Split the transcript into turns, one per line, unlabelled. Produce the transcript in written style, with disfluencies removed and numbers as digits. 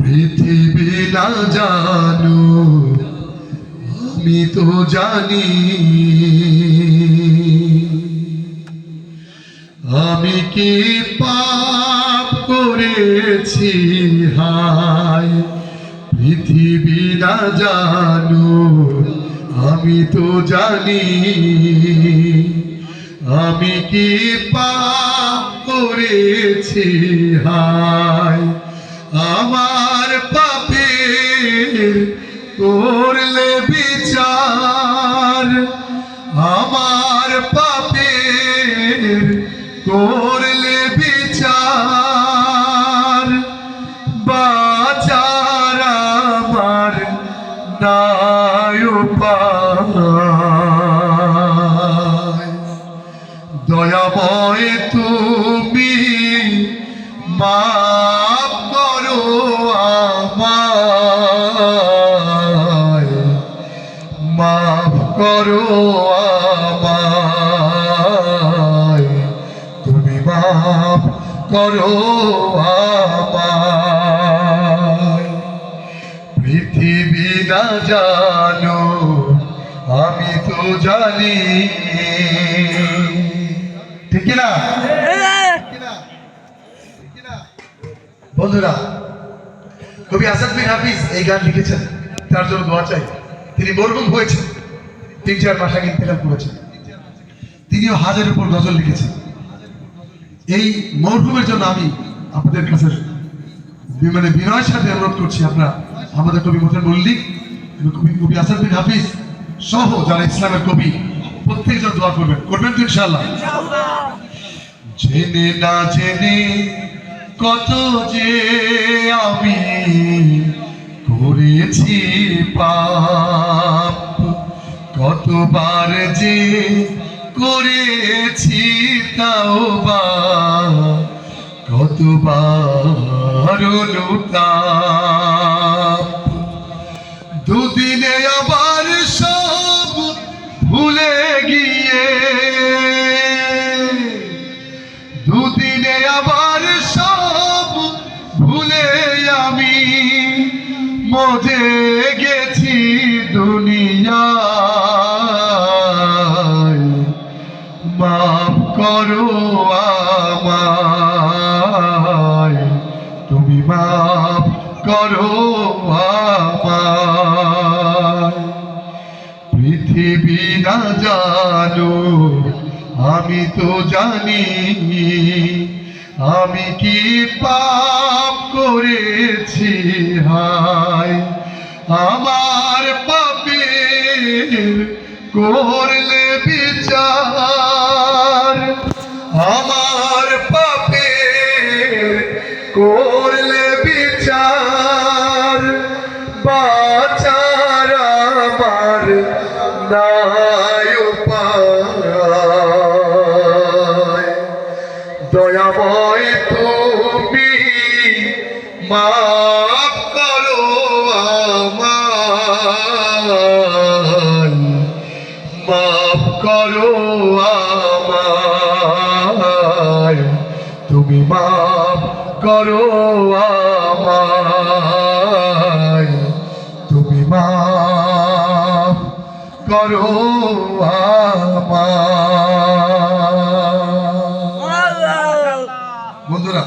পৃথিবী না জানো আমি তো জানি, আমি কি পাপ করেছি হায়। পৃথিবী না জানো আমি তো জানি, আমি কি পাপ করেছি হায়। আমার পাপের করলে বিচার, আমার পাপের করলে বিচার, বাঁচার আমার নাই উপায়। দয়াময় তুমি মাফ করো আমায়, মাফ করো আমায়, তুমি মাফ করো আমায়। পৃথিবী না জানো আমি তো জানি, ঠিক না? বন্ধুরা, কবি আসাদ বিন হাফিজ এই গান লিখেছেন, তার জন্য দোয়া চাই। তিনি মরহুম হয়েছেন, 3-4 মাস আগে ইন্তেকাল করেছেন। তিনিও হাজারের উপর গজল লিখেছেন। এই মরহুমের জন্য আমি আপনাদের কাছে বিনয়ের সাথে অনুরোধ করছি, আপনারা আমাদের কবি মোহাম্মদ মল্লিক এবং কবি আসাদ বিন হাফিজ সহ যারা ইসলামের কবি প্রত্যেকজন দোয়া করবেন তো ইনশাআল্লাহ। জেনে না জেনে কত যে আমি করেছি পাপ, কতবার যে করেছি তাওবা, কতবার অনুতাপ। দুদিনে আবার সব ভুলে গিয়ে, দুদিনে আবার সব ভুলে আমি মজে গেছি দুনিয়ায়। মাফ করো আমায়, তুমি মাফ করো আমায়। পৃথিবী না জানো আমি তো জানি, আমি কি পাপ করেছি হায়। আমার পাপের করলে বিচার, আমার পাপের করলে বিচার, বাঁচার আমার নাই উপায়। দয়াময় তুমি মাফ করো আমায়, মাফ করো আমায়, তুমি মাফ করো আমায়, তুমি মাফ করো আমায়। বন্ধুরা।